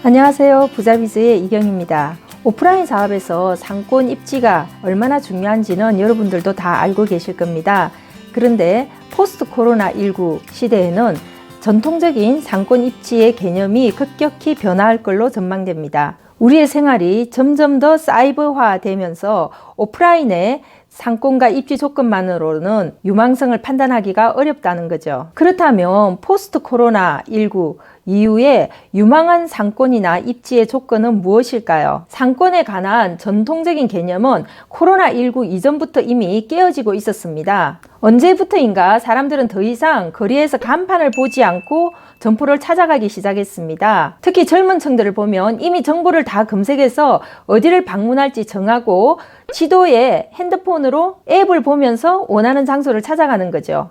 안녕하세요. 부자비즈의 이경입니다. 오프라인 사업에서 상권 입지가 얼마나 중요한지는 여러분들도 다 알고 계실 겁니다. 그런데 포스트 코로나19 시대에는 전통적인 상권 입지의 개념이 급격히 변화할 걸로 전망됩니다. 우리의 생활이 점점 더 사이버화 되면서 오프라인의 상권과 입지 조건만으로는 유망성을 판단하기가 어렵다는 거죠. 그렇다면 포스트 코로나19 이후에 유망한 상권이나 입지의 조건은 무엇일까요? 상권에 관한 전통적인 개념은 코로나19 이전부터 이미 깨어지고 있었습니다. 언제부터인가 사람들은 더 이상 거리에서 간판을 보지 않고 점포를 찾아가기 시작했습니다. 특히 젊은 층들을 보면 이미 정보를 다 검색해서 어디를 방문할지 정하고 지도에 핸드폰으로 앱을 보면서 원하는 장소를 찾아가는 거죠.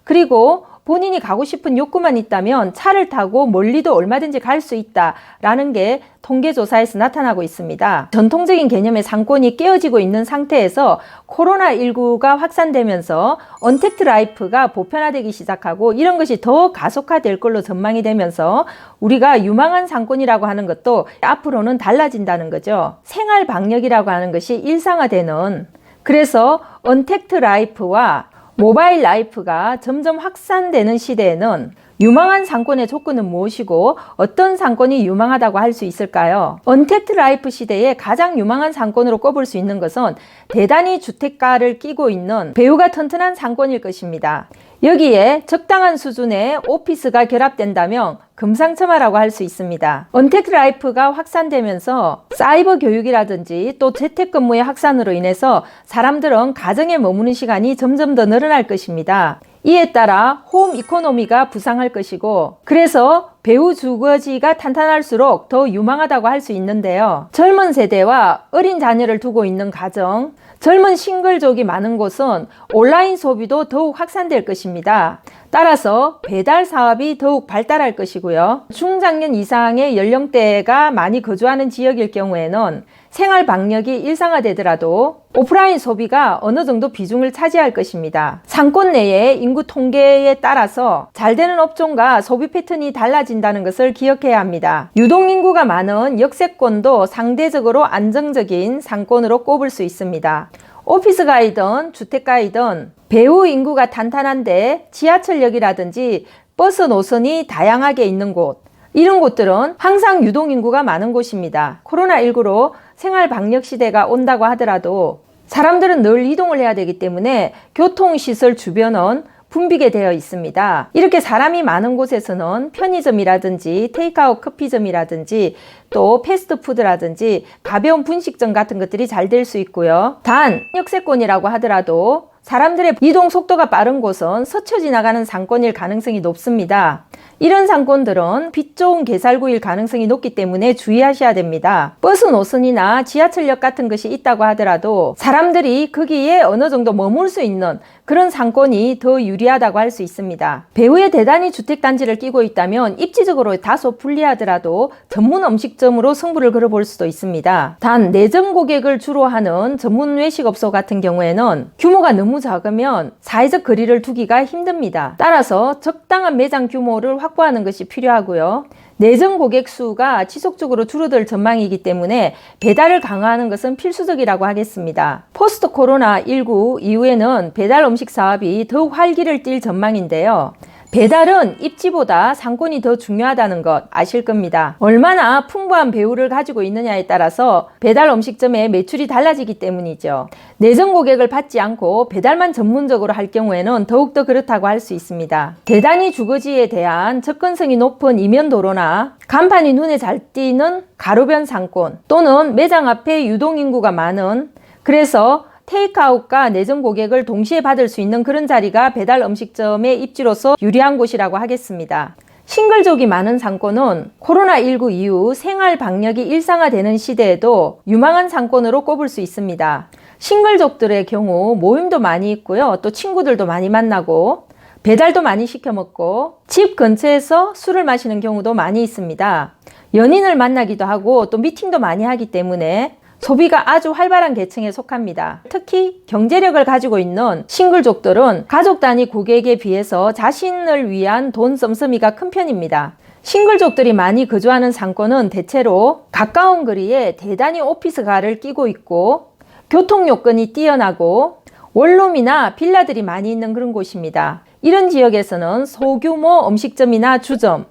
그리고 본인이 가고 싶은 욕구만 있다면 차를 타고 멀리도 얼마든지 갈 수 있다라는 게 통계조사에서 나타나고 있습니다. 전통적인 개념의 상권이 깨어지고 있는 상태에서 코로나19가 확산되면서 언택트 라이프가 보편화되기 시작하고 이런 것이 더 가속화될 걸로 전망이 되면서 우리가 유망한 상권이라고 하는 것도 앞으로는 달라진다는 거죠. 생활 방역이라고 하는 것이 일상화되는, 그래서 언택트 라이프와 모바일 라이프가 점점 확산되는 시대에는 유망한 상권의 조건은 무엇이고 어떤 상권이 유망하다고 할 수 있을까요? 언택트 라이프 시대에 가장 유망한 상권으로 꼽을 수 있는 것은 대단히 주택가를 끼고 있는 배후가 튼튼한 상권일 것입니다. 여기에 적당한 수준의 오피스가 결합된다면 금상첨화라고 할 수 있습니다. 언택트 라이프가 확산되면서 사이버 교육이라든지 또 재택근무의 확산으로 인해서 사람들은 가정에 머무는 시간이 점점 더 늘어날 것입니다. 이에 따라 홈 이코노미가 부상할 것이고, 그래서 배후 주거지가 탄탄할수록 더 유망하다고 할 수 있는데요. 젊은 세대와 어린 자녀를 두고 있는 가정, 젊은 싱글족이 많은 곳은 온라인 소비도 더욱 확산될 것입니다. 따라서 배달 사업이 더욱 발달할 것이고요. 중장년 이상의 연령대가 많이 거주하는 지역일 경우에는 생활 방역이 일상화되더라도 오프라인 소비가 어느 정도 비중을 차지할 것입니다. 상권 내의 인구 통계에 따라서 잘 되는 업종과 소비 패턴이 달라진다는 것을 기억해야 합니다. 유동인구가 많은 역세권도 상대적으로 안정적인 상권으로 꼽을 수 있습니다. 오피스가이든 주택가이든 배후 인구가 탄탄한데 지하철역이라든지 버스 노선이 다양하게 있는 곳, 이런 곳들은 항상 유동인구가 많은 곳입니다. 코로나19로 생활 방역 시대가 온다고 하더라도 사람들은 늘 이동을 해야 되기 때문에 교통시설 주변은 붐비게 되어 있습니다. 이렇게 사람이 많은 곳에서는 편의점이라든지 테이크아웃 커피점이라든지 또 패스트푸드라든지 가벼운 분식점 같은 것들이 잘 될 수 있고요. 단 역세권이라고 하더라도 사람들의 이동 속도가 빠른 곳은 스쳐 지나가는 상권일 가능성이 높습니다. 이런 상권들은 빛 좋은 개살구일 가능성이 높기 때문에 주의하셔야 됩니다. 버스 노선이나 지하철역 같은 것이 있다고 하더라도 사람들이 거기에 어느 정도 머물 수 있는 그런 상권이 더 유리하다고 할 수 있습니다. 배후에 대단히 주택단지를 끼고 있다면 입지적으로 다소 불리하더라도 전문 음식점으로 승부를 걸어볼 수도 있습니다. 단 내점 고객을 주로 하는 전문 외식업소 같은 경우에는 규모가 너무 작으면 사회적 거리를 두기가 힘듭니다. 따라서 적당한 매장 규모를 확보하는 것이 필요하고요. 내점 고객 수가 지속적으로 줄어들 전망이기 때문에 배달을 강화하는 것은 필수적이라고 하겠습니다. 포스트 코로나19 이후에는 배달 음식 사업이 더욱 활기를 띨 전망인데요. 배달은 입지보다 상권이 더 중요하다는 것 아실 겁니다. 얼마나 풍부한 배후를 가지고 있느냐에 따라서 배달 음식점의 매출이 달라지기 때문이죠. 내점 고객을 받지 않고 배달만 전문적으로 할 경우에는 더욱더 그렇다고 할 수 있습니다. 대단히 주거지에 대한 접근성이 높은 이면도로나 간판이 눈에 잘 띄는 가로변 상권, 또는 매장 앞에 유동인구가 많은, 그래서 테이크아웃과 내점 고객을 동시에 받을 수 있는 그런 자리가 배달 음식점의 입지로서 유리한 곳이라고 하겠습니다. 싱글족이 많은 상권은 코로나19 이후 생활 방역이 일상화되는 시대에도 유망한 상권으로 꼽을 수 있습니다. 싱글족들의 경우 모임도 많이 있고요. 또 친구들도 많이 만나고 배달도 많이 시켜 먹고 집 근처에서 술을 마시는 경우도 많이 있습니다. 연인을 만나기도 하고 또 미팅도 많이 하기 때문에 소비가 아주 활발한 계층에 속합니다. 특히 경제력을 가지고 있는 싱글족들은 가족 단위 고객에 비해서 자신을 위한 돈 씀씀이가 큰 편입니다. 싱글족들이 많이 거주하는 상권은 대체로 가까운 거리에 대단히 오피스가를 끼고 있고 교통 요건이 뛰어나고 원룸이나 빌라들이 많이 있는 그런 곳입니다. 이런 지역에서는 소규모 음식점이나 주점,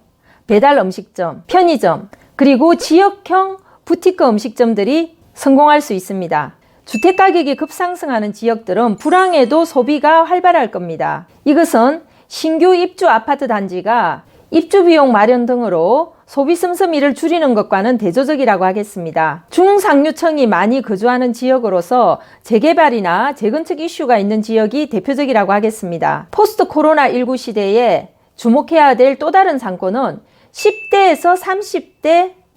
배달 음식점, 편의점, 그리고 지역형 부티크 음식점들이 성공할 수 있습니다. 주택가격이 급상승하는 지역들은 불황에도 소비가 활발할 겁니다. 이것은 신규 입주 아파트 단지가 입주 비용 마련 등으로 소비 씀씀이를 줄이는 것과는 대조적이라고 하겠습니다. 중상류층이 많이 거주하는 지역으로서 재개발이나 재건축 이슈가 있는 지역이 대표적이라고 하겠습니다. 포스트 코로나19 시대에 주목해야 될 또 다른 상권은 10대에서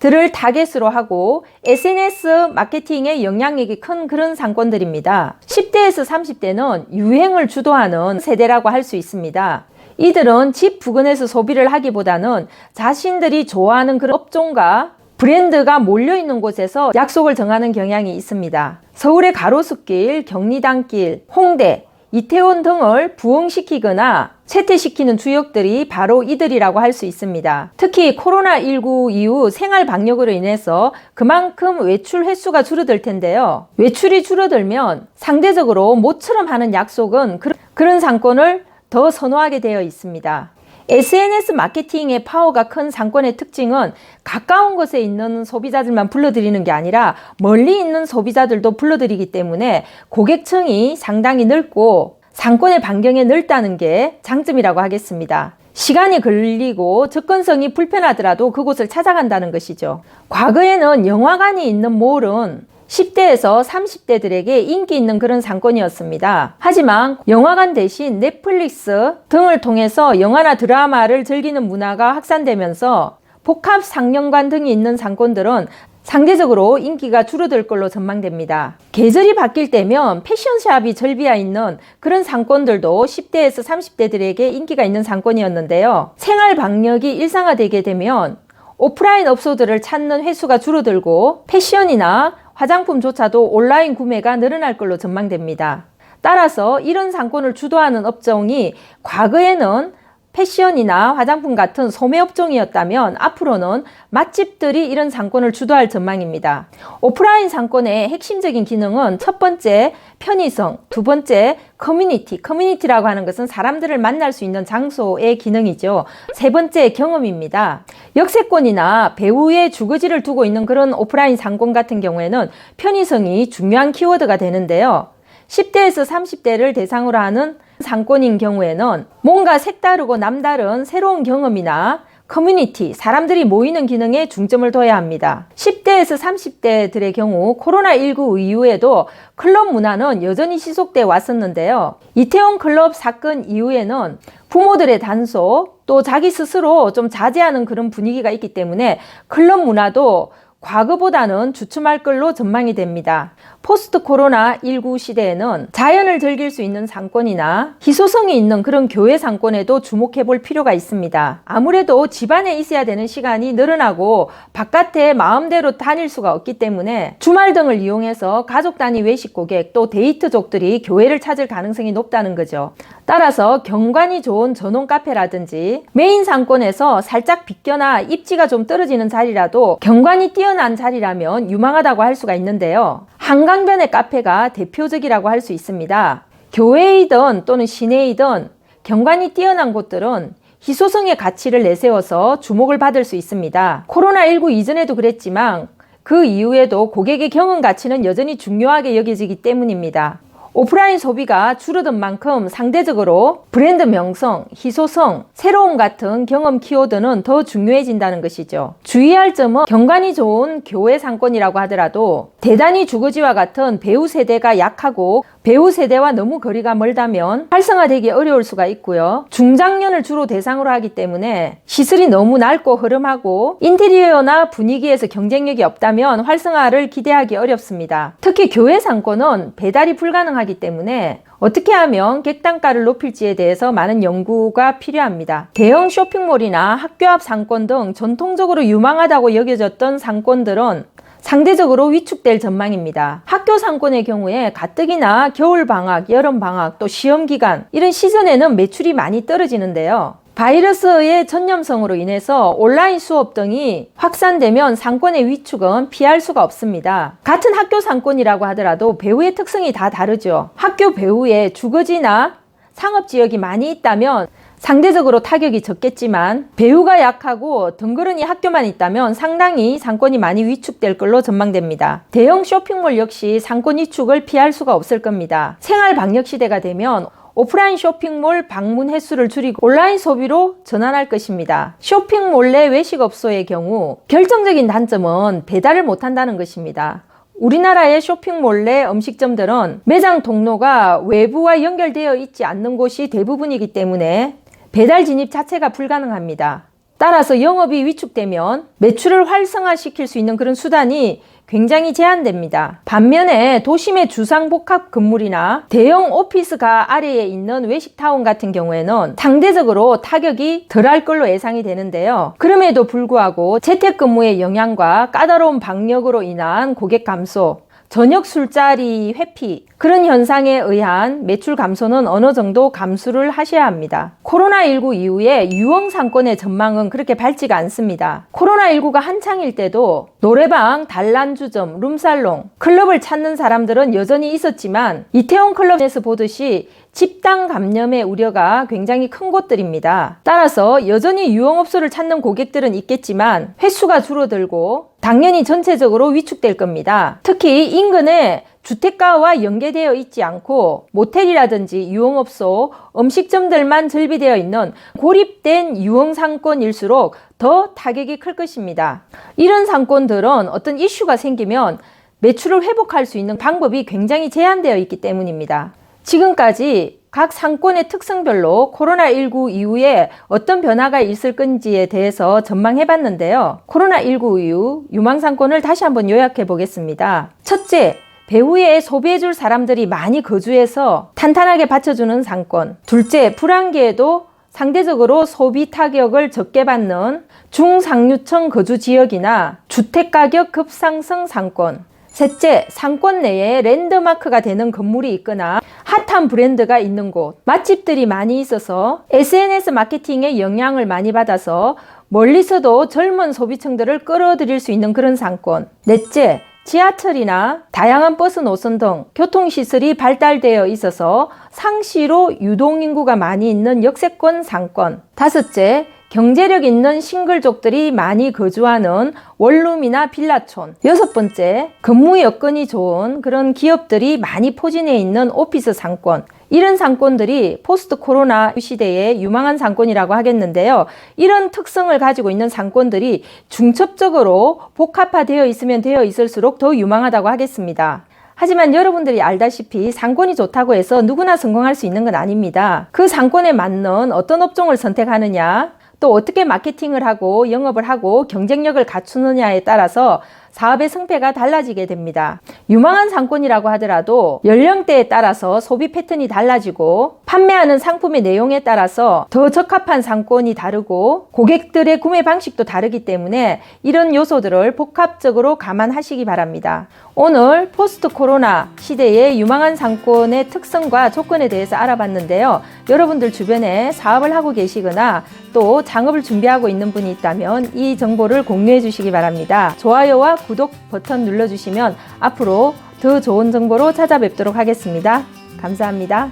30대들을 타겟으로 하고 SNS 마케팅의 영향력이 큰 그런 상권들입니다. 10대에서 30대는 유행을 주도하는 세대라고 할 수 있습니다. 이들은 집 부근에서 소비를 하기보다는 자신들이 좋아하는 그런 업종과 브랜드가 몰려있는 곳에서 약속을 정하는 경향이 있습니다. 서울의 가로수길, 경리단길, 홍대, 이태원 등을 부흥시키거나 쇠퇴시키는 주역들이 바로 이들이라고 할 수 있습니다. 특히 코로나19 이후 생활 방역으로 인해서 그만큼 외출 횟수가 줄어들 텐데요. 외출이 줄어들면 상대적으로 모처럼 하는 약속은 그런 상권을 더 선호하게 되어 있습니다. SNS 마케팅의 파워가 큰 상권의 특징은 가까운 곳에 있는 소비자들만 불러들이는 게 아니라 멀리 있는 소비자들도 불러들이기 때문에 고객층이 상당히 넓고 상권의 반경이 넓다는 게 장점이라고 하겠습니다. 시간이 걸리고 접근성이 불편하더라도 그곳을 찾아간다는 것이죠. 과거에는 영화관이 있는 몰은 10대에서 30대들에게 인기 있는 그런 상권이었습니다. 하지만 영화관 대신 넷플릭스 등을 통해서 영화나 드라마를 즐기는 문화가 확산되면서 복합 상영관 등이 있는 상권들은 상대적으로 인기가 줄어들 걸로 전망됩니다. 계절이 바뀔 때면 패션샵이 절비해 있는 그런 상권들도 10대에서 30대들에게 인기가 있는 상권이었는데요. 생활 방역이 일상화되게 되면 오프라인 업소들을 찾는 횟수가 줄어들고 패션이나 화장품조차도 온라인 구매가 늘어날 걸로 전망됩니다. 따라서 이런 상권을 주도하는 업종이 과거에는 패션이나 화장품 같은 소매업종이었다면 앞으로는 맛집들이 이런 상권을 주도할 전망입니다. 오프라인 상권의 핵심적인 기능은 첫 번째 편의성, 두 번째 커뮤니티라고 하는 것은 사람들을 만날 수 있는 장소의 기능이죠. 세 번째 경험입니다. 역세권이나 배후에 주거지를 두고 있는 그런 오프라인 상권 같은 경우에는 편의성이 중요한 키워드가 되는데요. 10대에서 30대를 대상으로 하는 상권인 경우에는 뭔가 색다르고 남다른 새로운 경험이나 커뮤니티, 사람들이 모이는 기능에 중점을 둬야 합니다. 10대에서 30대들의 경우 코로나19 이후에도 클럽 문화는 여전히 지속돼 왔었는데요. 이태원 클럽 사건 이후에는 부모들의 단속, 또 자기 스스로 좀 자제하는 그런 분위기가 있기 때문에 클럽 문화도 과거보다는 주춤할 걸로 전망이 됩니다. 포스트 코로나19 시대에는 자연을 즐길 수 있는 상권이나 희소성이 있는 그런 교외 상권에도 주목해 볼 필요가 있습니다. 아무래도 집안에 있어야 되는 시간이 늘어나고 바깥에 마음대로 다닐 수가 없기 때문에 주말 등을 이용해서 가족 단위 외식 고객 또 데이트족들이 교외를 찾을 가능성이 높다는 거죠. 따라서 경관이 좋은 전원 카페라든지 메인 상권에서 살짝 비껴나 입지가 좀 떨어지는 자리라도 경관이 뛰어난 자리라면 유망하다고 할 수가 있는데요. 한강변의 카페가 대표적이라고 할 수 있습니다. 교외이든 또는 시내이든 경관이 뛰어난 곳들은 희소성의 가치를 내세워서 주목을 받을 수 있습니다. 코로나19 이전에도 그랬지만 그 이후에도 고객의 경험 가치는 여전히 중요하게 여겨지기 때문입니다. 오프라인 소비가 줄어든 만큼 상대적으로 브랜드 명성, 희소성, 새로움 같은 경험 키워드는 더 중요해진다는 것이죠. 주의할 점은 경관이 좋은 교외 상권이라고 하더라도 대단히 주거지와 같은 배우 세대가 약하고 배우 세대와 너무 거리가 멀다면 활성화되기 어려울 수가 있고요. 중장년을 주로 대상으로 하기 때문에 시설이 너무 낡고 흐름하고 인테리어나 분위기에서 경쟁력이 없다면 활성화를 기대하기 어렵습니다. 특히 교외 상권은 배달이 불가능하기 때문에 어떻게 하면 객단가를 높일지에 대해서 많은 연구가 필요합니다. 대형 쇼핑몰이나 학교 앞 상권 등 전통적으로 유망하다고 여겨졌던 상권들은 상대적으로 위축될 전망입니다. 학교 상권의 경우에 가뜩이나 겨울방학, 여름방학, 또 시험기간 이런 시즌에는 매출이 많이 떨어지는데요. 바이러스의 전염성으로 인해서 온라인 수업 등이 확산되면 상권의 위축은 피할 수가 없습니다. 같은 학교 상권이라고 하더라도 배후의 특성이 다 다르죠. 학교 배후에 주거지나 상업지역이 많이 있다면 상대적으로 타격이 적겠지만 배후가 약하고 덩그러니 학교만 있다면 상당히 상권이 많이 위축될 걸로 전망됩니다. 대형 쇼핑몰 역시 상권 위축을 피할 수가 없을 겁니다. 생활 방역 시대가 되면 오프라인 쇼핑몰 방문 횟수를 줄이고 온라인 소비로 전환할 것입니다. 쇼핑몰 내 외식업소의 경우 결정적인 단점은 배달을 못한다는 것입니다. 우리나라의 쇼핑몰 내 음식점들은 매장 통로가 외부와 연결되어 있지 않는 곳이 대부분이기 때문에 배달 진입 자체가 불가능합니다. 따라서 영업이 위축되면 매출을 활성화시킬 수 있는 그런 수단이 굉장히 제한됩니다. 반면에 도심의 주상복합 건물이나 대형 오피스가 아래에 있는 외식타운 같은 경우에는 상대적으로 타격이 덜할 걸로 예상이 되는데요. 그럼에도 불구하고 재택근무의 영향과 까다로운 방역으로 인한 고객 감소, 저녁 술자리 회피 그런 현상에 의한 매출 감소는 어느 정도 감수를 하셔야 합니다. 코로나19 이후에 유흥 상권의 전망은 그렇게 밝지가 않습니다. 코로나19가 한창일 때도 노래방, 단란주점, 룸살롱, 클럽을 찾는 사람들은 여전히 있었지만 이태원 클럽에서 보듯이 집단 감염의 우려가 굉장히 큰 곳들입니다. 따라서 여전히 유흥업소를 찾는 고객들은 있겠지만 횟수가 줄어들고 당연히 전체적으로 위축될 겁니다. 특히 인근에 주택가와 연계되어 있지 않고 모텔이라든지 유흥업소, 음식점들만 절비되어 있는 고립된 유흥상권일수록 더 타격이 클 것입니다. 이런 상권들은 어떤 이슈가 생기면 매출을 회복할 수 있는 방법이 굉장히 제한되어 있기 때문입니다. 지금까지 각 상권의 특성별로 코로나19 이후에 어떤 변화가 있을 건지에 대해서 전망해 봤는데요. 코로나19 이후 유망상권을 다시 한번 요약해 보겠습니다. 첫째, 배후에 소비해줄 사람들이 많이 거주해서 탄탄하게 받쳐주는 상권. 둘째, 불황기에도 상대적으로 소비 타격을 적게 받는 중상류층 거주 지역이나 주택가격 급상승 상권. 셋째, 상권 내에 랜드마크가 되는 건물이 있거나 핫한 브랜드가 있는 곳, 맛집들이 많이 있어서 SNS 마케팅의 영향을 많이 받아서 멀리서도 젊은 소비층들을 끌어들일 수 있는 그런 상권. 넷째, 지하철이나 다양한 버스 노선 등 교통시설이 발달되어 있어서 상시로 유동인구가 많이 있는 역세권 상권. 다섯째, 경제력 있는 싱글족들이 많이 거주하는 원룸이나 빌라촌. 여섯 번째, 근무 여건이 좋은 그런 기업들이 많이 포진해 있는 오피스 상권. 이런 상권들이 포스트 코로나 시대에 유망한 상권이라고 하겠는데요. 이런 특성을 가지고 있는 상권들이 중첩적으로 복합화되어 있으면 되어 있을수록 더 유망하다고 하겠습니다. 하지만 여러분들이 알다시피 상권이 좋다고 해서 누구나 성공할 수 있는 건 아닙니다. 그 상권에 맞는 어떤 업종을 선택하느냐, 또 어떻게 마케팅을 하고 영업을 하고 경쟁력을 갖추느냐에 따라서 사업의 승패가 달라지게 됩니다. 유망한 상권이라고 하더라도 연령대에 따라서 소비 패턴이 달라지고 판매하는 상품의 내용에 따라서 더 적합한 상권이 다르고 고객들의 구매 방식도 다르기 때문에 이런 요소들을 복합적으로 감안하시기 바랍니다. 오늘 포스트 코로나 시대의 유망한 상권의 특성과 조건에 대해서 알아봤는데요. 여러분들 주변에 사업을 하고 계시거나 또 창업을 준비하고 있는 분이 있다면 이 정보를 공유해 주시기 바랍니다. 좋아요와 구독 버튼 눌러주시면 앞으로 더 좋은 정보로 찾아뵙도록 하겠습니다. 감사합니다.